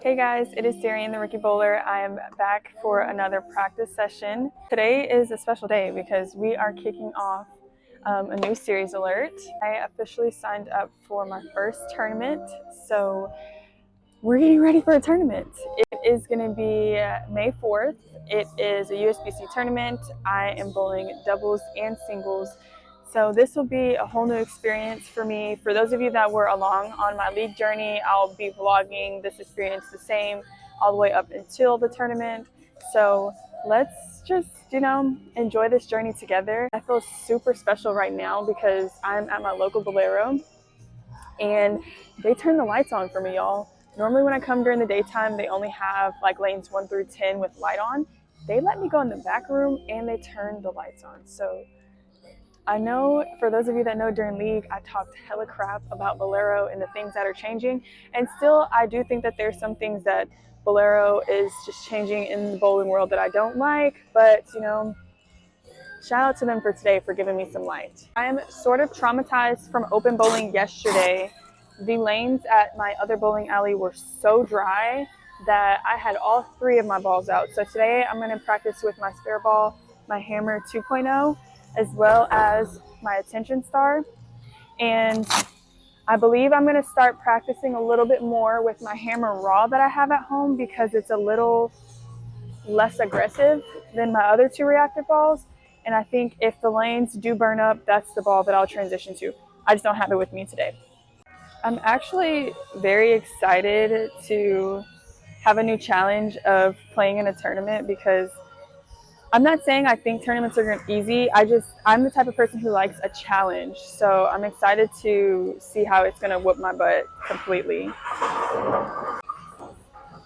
Hey guys, it is Darian the Rookie Bowler. I am back for another practice session. Today is a special day because we are kicking off a new series alert. I officially signed up for my first tournament, so we're getting ready for a tournament. It is going to be May 4th. It is a USBC tournament. I am bowling doubles and singles. So this will be a whole new experience for me. For those of you that were along on my league journey, I'll be vlogging this experience the same all the way up until the tournament. So let's just, enjoy this journey together. I feel super special right now because I'm at my local Bolero and they turn the lights on for me, y'all. Normally when I come during the daytime, they only have like lanes 1 through 10 with light on. They let me go in the back room and they turn the lights on. So I know for those of you that know during league, I talked hella crap about Bolero and the things that are changing. And still, I do think that there's some things that Bolero is just changing in the bowling world that I don't like. But, shout out to them for today for giving me some light. I am sort of traumatized from open bowling yesterday. The lanes at my other bowling alley were so dry that I had all 3 of my balls out. So today I'm going to practice with my spare ball, my Hammer 2.0, as well as my Attention Star. And I believe I'm going to start practicing a little bit more with my Hammer Raw that I have at home because it's a little less aggressive than my other 2 reactive balls. And I think if the lanes do burn up, that's the ball that I'll transition to. I just don't have it with me today. I'm actually very excited to have a new challenge of playing in a tournament because I'm not saying I think tournaments are easy. I'm the type of person who likes a challenge. So I'm excited to see how it's going to whoop my butt completely. All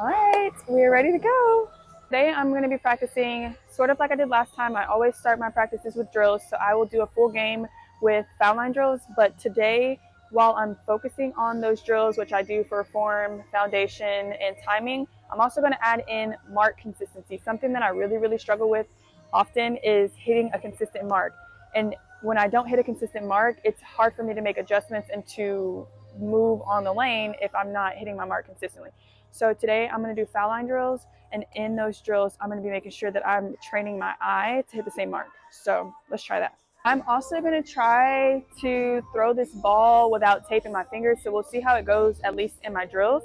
right, we are ready to go. Today I'm going to be practicing sort of like I did last time. I always start my practices with drills, so I will do a full game with foul line drills. But today, while I'm focusing on those drills, which I do for form, foundation, and timing, I'm also going to add in mark consistency. Something that I really struggle with often is hitting a consistent mark. And when I don't hit a consistent mark, it's hard for me to make adjustments and to move on the lane if I'm not hitting my mark consistently. So today I'm going to do foul line drills, and in those drills, I'm going to be making sure that I'm training my eye to hit the same mark. So let's try that. I'm also going to try to throw this ball without taping my fingers, so we'll see how it goes, at least in my drills.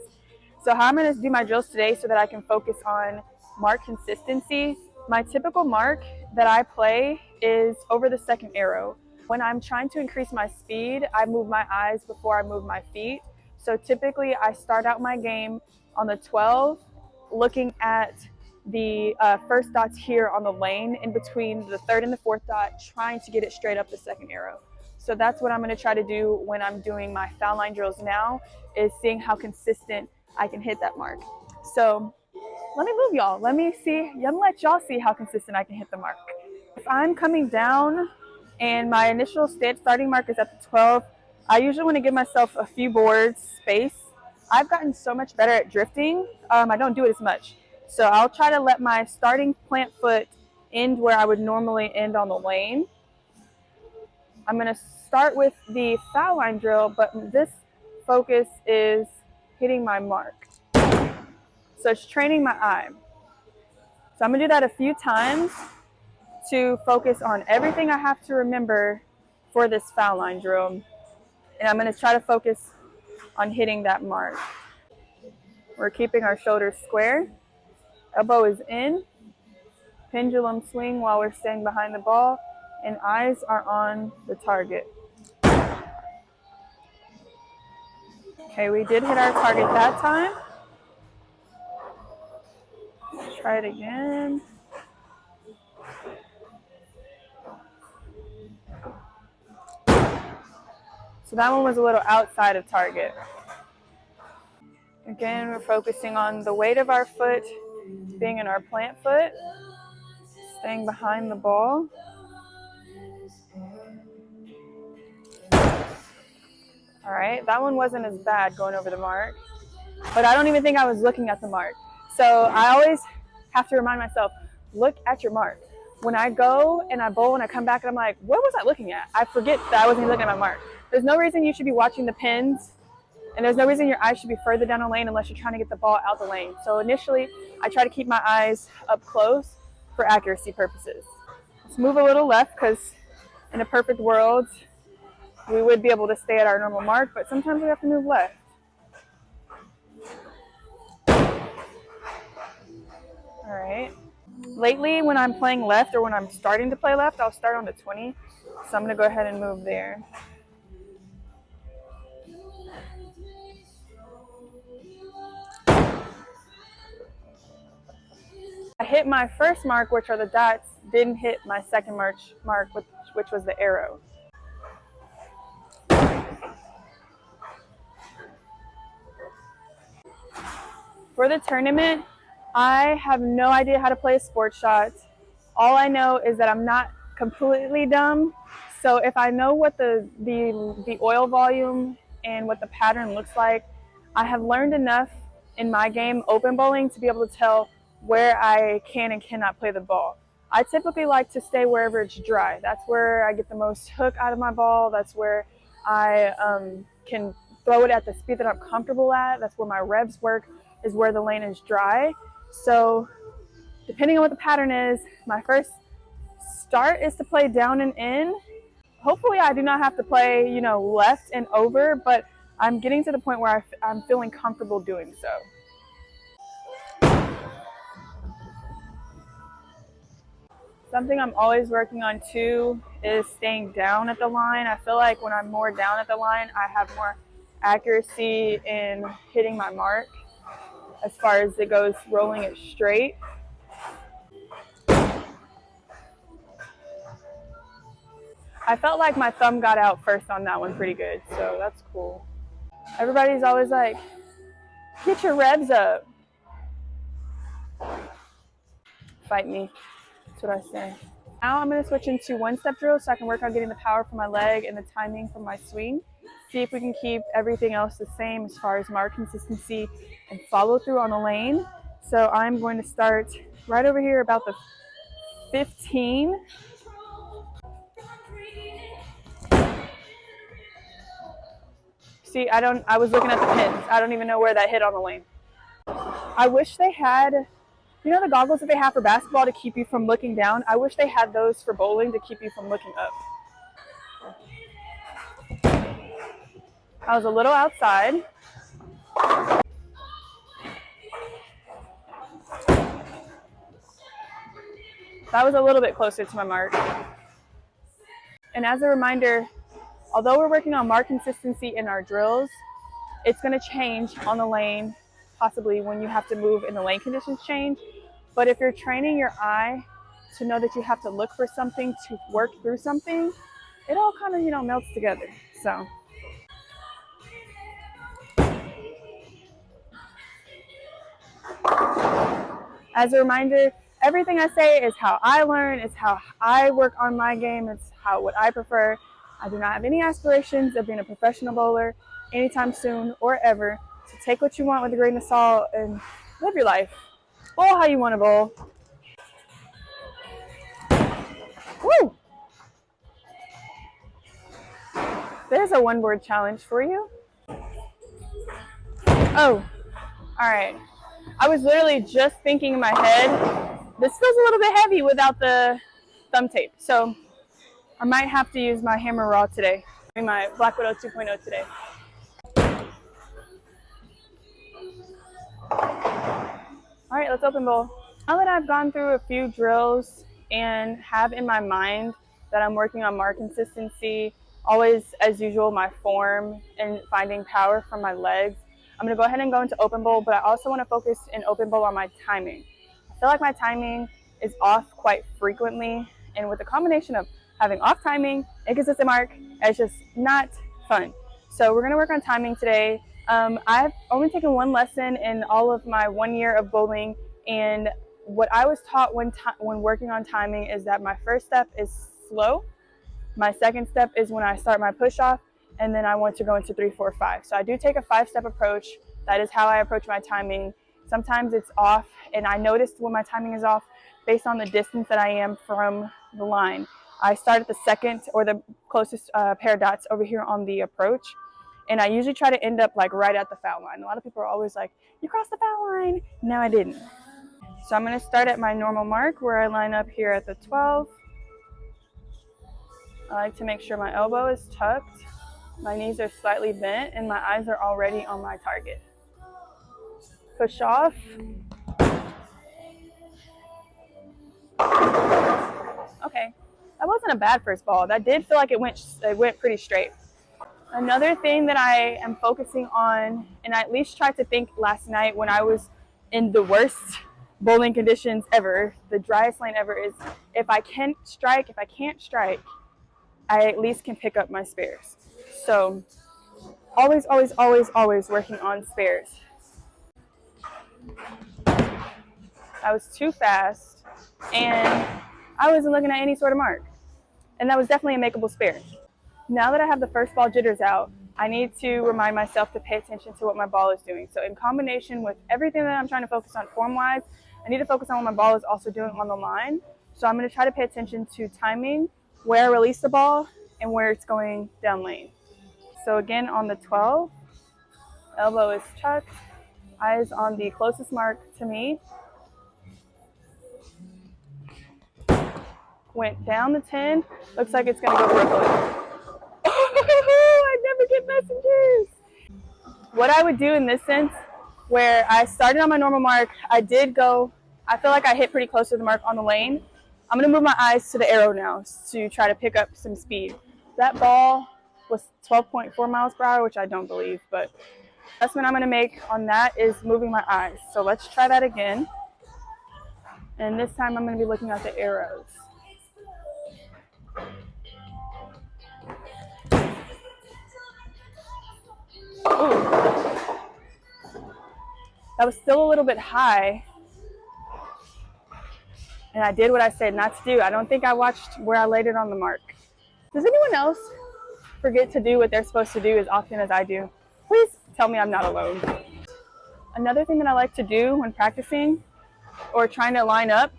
So how I'm going to do my drills today so that I can focus on mark consistency. My typical mark that I play is over the second arrow. When I'm trying to increase my speed, I move my eyes before I move my feet. So typically I start out my game on the 12, looking at the first dots here on the lane in between the 3rd and the 4th dot, trying to get it straight up the second arrow. So that's what I'm going to try to do when I'm doing my foul line drills now, is seeing how consistent I can hit that mark. So let me move y'all. Let me let y'all see how consistent I can hit the mark. If I'm coming down and my initial starting mark is at the 12, I usually want to give myself a few boards space. I've gotten so much better at drifting. I don't do it as much. So I'll try to let my starting plant foot end where I would normally end on the lane. I'm going to start with the foul line drill, but this focus is hitting my mark. So it's training my eye. So I'm going to do that a few times to focus on everything I have to remember for this foul line drill. And I'm going to try to focus on hitting that mark. We're keeping our shoulders square. Elbow is in. Pendulum swing while we're staying behind the ball. And eyes are on the target. Okay, we did hit our target that time. Let's try it again. So that one was a little outside of target. Again, we're focusing on the weight of our foot being in our plant foot, staying behind the ball. All right, that one wasn't as bad going over the mark, but I don't even think I was looking at the mark. So I always have to remind myself, look at your mark. When I go and I bowl and I come back and I'm like, what was I looking at? I forget that I wasn't even looking at my mark. There's no reason you should be watching the pins And there's no reason your eyes should be further down the lane unless you're trying to get the ball out the lane. So initially, I try to keep my eyes up close for accuracy purposes. Let's move a little left because in a perfect world, we would be able to stay at our normal mark, but sometimes we have to move left. All right. Lately, when I'm playing left or when I'm starting to play left, I'll start on the 20. So I'm going to go ahead and move there. I hit my first mark, which are the dots, didn't hit my second mark, which was the arrow. For the tournament, I have no idea how to play a sports shot. All I know is that I'm not completely dumb. So if I know what the oil volume and what the pattern looks like, I have learned enough in my game, open bowling, to be able to tell where I can and cannot play the ball. I typically like to stay wherever it's dry. That's where I get the most hook out of my ball. That's where I can throw it at the speed that I'm comfortable at. That's where my revs work, is where the lane is dry. So depending on what the pattern is, my first start is to play down and in. Hopefully I do not have to play, left and over, but I'm getting to the point where I'm feeling comfortable doing so. Something I'm always working on too is staying down at the line. I feel like when I'm more down at the line, I have more accuracy in hitting my mark as far as it goes rolling it straight. I felt like my thumb got out first on that one pretty good, so that's cool. Everybody's always like, get your revs up. Fight me. That's what I say. Now I'm going to switch into one-step drills so I can work on getting the power from my leg and the timing from my swing. See if we can keep everything else the same as far as mark consistency and follow through on the lane. So I'm going to start right over here about the 15. See, I was looking at the pins. I don't even know where that hit on the lane. I wish they had, the goggles that they have for basketball to keep you from looking down? I wish they had those for bowling to keep you from looking up. I was a little outside. That was a little bit closer to my mark. And as a reminder, although we're working on mark consistency in our drills, it's going to change on the lane, possibly when you have to move and the lane conditions change. But if you're training your eye to know that you have to look for something to work through something, it all kind of, melts together. So. As a reminder, everything I say is how I learn, it's how I work on my game, it's what I prefer. I do not have any aspirations of being a professional bowler anytime soon or ever. So take what you want with a grain of salt and live your life. Bowl how you want to bowl. Woo! There's a one-word challenge for you. Oh, all right. I was literally just thinking in my head, this feels a little bit heavy without the thumb tape. So I might have to use my hammer raw today. My Black Widow 2.0 today. All right, let's open bowl. Now that I've gone through a few drills and have in my mind that I'm working on mark consistency, always as usual my form and finding power from my legs, I'm going to go ahead and go into open bowl, but I also want to focus in open bowl on my timing. I feel like my timing is off quite frequently, and with the combination of having off timing, inconsistent mark, it's just not fun. So we're going to work on timing today. I've only taken one lesson in all of my 1 year of bowling, and what I was taught when working on timing is that my first step is slow, my second step is when I start my push off, and then I want to go into 3, 4, 5. So I do take a 5-step approach. That is how I approach my timing. Sometimes it's off, and I noticed when my timing is off based on the distance that I am from the line. I start at the second or the closest pair of dots over here on the approach. And I usually try to end up like right at the foul line. A lot of people are always like, you crossed the foul line. No, I didn't. So I'm going to start at my normal mark where I line up here at the 12. I like to make sure my elbow is tucked, my knees are slightly bent, and my eyes are already on my target. Push off. Okay, that wasn't a bad first ball. That did feel like it went pretty straight. Another thing that I am focusing on, and I at least tried to think last night when I was in the worst bowling conditions ever, the driest lane ever, is if I can't strike, I at least can pick up my spares. So always, always, always, always working on spares. I was too fast, and I wasn't looking at any sort of mark. And that was definitely a makeable spare. Now that I have the first ball jitters out, I need to remind myself to pay attention to what my ball is doing. So in combination with everything that I'm trying to focus on form-wise, I need to focus on what my ball is also doing on the line. So I'm going to try to pay attention to timing, where I release the ball, and where it's going down lane. So again, on the 12, elbow is tucked, eyes on the closest mark to me. Went down the 10. Looks like it's going to go for a bogey. I never get messengers. What I would do in this sense, where I started on my normal mark, I feel like I hit pretty close to the mark on the lane. I'm going to move my eyes to the arrow now to try to pick up some speed. That ball was 12.4 miles per hour, which I don't believe, but the adjustment I'm going to make on that is moving my eyes. So let's try that again. And this time I'm going to be looking at the arrows. Ooh. That was still a little bit high. And I did what I said not to do. I don't think I watched where I laid it on the mark. Does anyone else forget to do what they're supposed to do as often as I do? Please tell me I'm not alone. Another thing that I like to do when practicing or trying to line up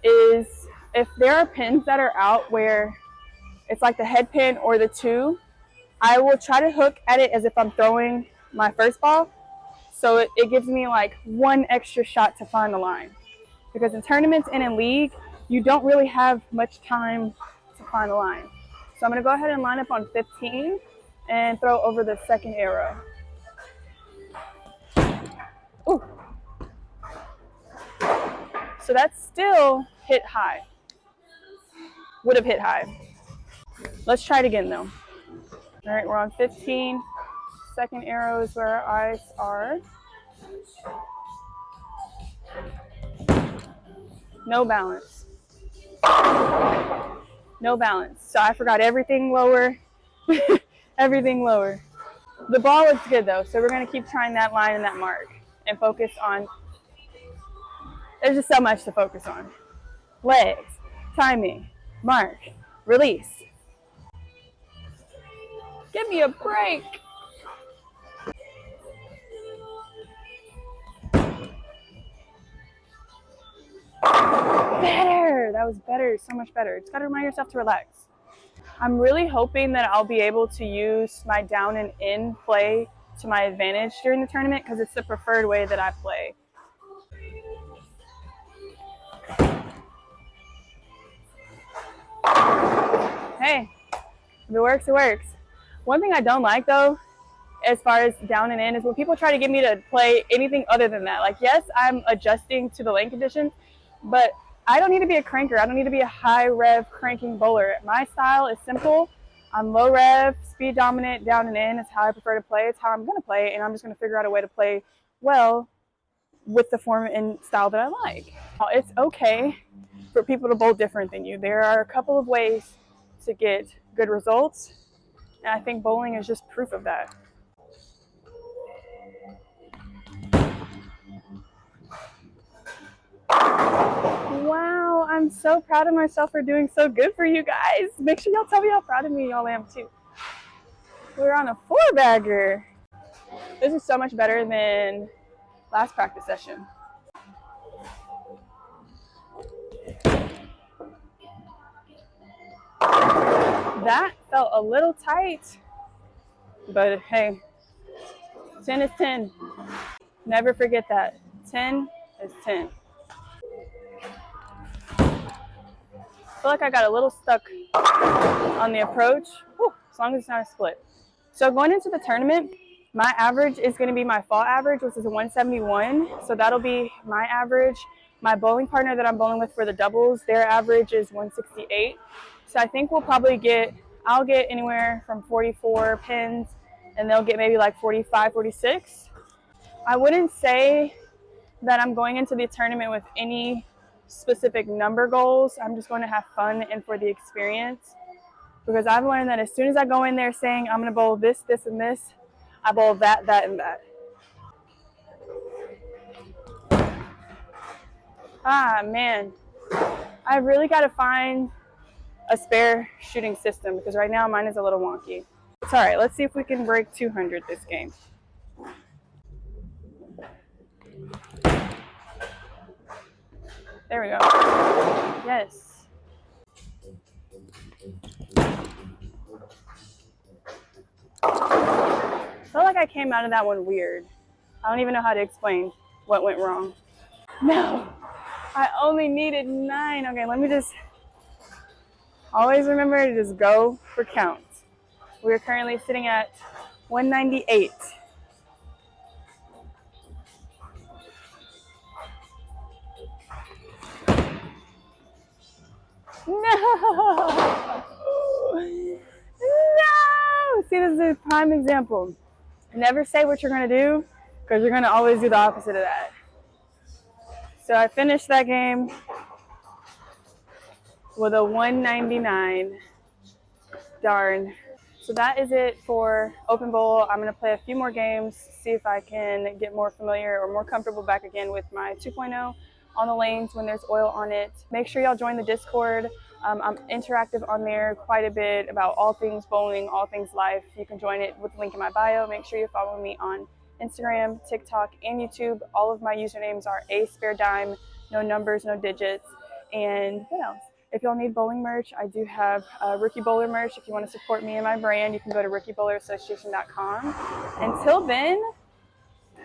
is if there are pins that are out where it's like the head pin or the 2, I will try to hook at it as if I'm throwing my first ball. So it gives me like one extra shot to find the line. Because in tournaments and in league, you don't really have much time to find the line. So I'm going to go ahead and line up on 15 and throw over the second arrow. Ooh. So that still hit high. Would have hit high. Let's try it again though. All right, we're on 15. Second arrow is where our eyes are. No balance. No balance. So I forgot everything lower. Everything lower. The ball looks good though, so we're going to keep trying that line and that mark and focus on. There's just so much to focus on. Legs, timing, mark, release. Give me a break. Better. That was better. So much better. Just got to remind yourself to relax. I'm really hoping that I'll be able to use my down and in play to my advantage during the tournament because it's the preferred way that I play. Hey, if it works, it works. One thing I don't like though, as far as down and in, is when people try to get me to play anything other than that. Like, yes, I'm adjusting to the lane conditions, but I don't need to be a cranker. I don't need to be a high rev cranking bowler. My style is simple. I'm low rev, speed dominant, down and in. It's how I prefer to play. It's how I'm going to play, and I'm just going to figure out a way to play well with the form and style that I like. It's okay for people to bowl different than you. There are a couple of ways to get good results, and I think bowling is just proof of that. Wow, I'm so proud of myself for doing so good for you guys. Make sure y'all tell me how proud of me y'all am too. We're on a 4-bagger. This is so much better than last practice session. That felt a little tight. But hey, 10 is 10. Never forget that. 10 is 10. I feel like I got a little stuck on the approach. Whew, as long as it's not a split. So going into the tournament, my average is going to be my fall average, which is a 171. So that'll be my average. My bowling partner that I'm bowling with for the doubles, their average is 168. So I think I'll get anywhere from 44 pins, and they'll get maybe like 45, 46. I wouldn't say that I'm going into the tournament with any specific number goals. I'm just going to have fun and for the experience. Because I've learned that as soon as I go in there saying I'm going to bowl this, this, and this, I bowl that, that, and that. Ah, man. I really got to find a spare shooting system because right now mine is a little wonky. It's all right. Let's see if we can break 200 this game. There we go. Yes. I feel like I came out of that one weird. I don't even know how to explain what went wrong. No, I only needed 9. Okay, let me just always remember to just go for counts. We're currently sitting at 198. No! No! See, this is a prime example. Never say what you're going to do because you're going to always do the opposite of that. So I finished that game with a 199. Darn. So that is it for Open Bowl. I'm going to play a few more games, see if I can get more familiar or more comfortable back again with my 2.0 on the lanes when there's oil on it. Make sure y'all join the Discord. I'm interactive on there quite a bit about all things bowling, all things life. You can join it with the link in my bio. Make sure you follow me on Instagram, TikTok, and YouTube. All of my usernames are asparedime, no numbers, no digits. And what else? If y'all need bowling merch, I do have Rookie Bowler merch. If you want to support me and my brand, you can go to rookiebowlerassociation.com. Until then,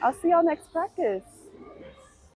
I'll see y'all next practice.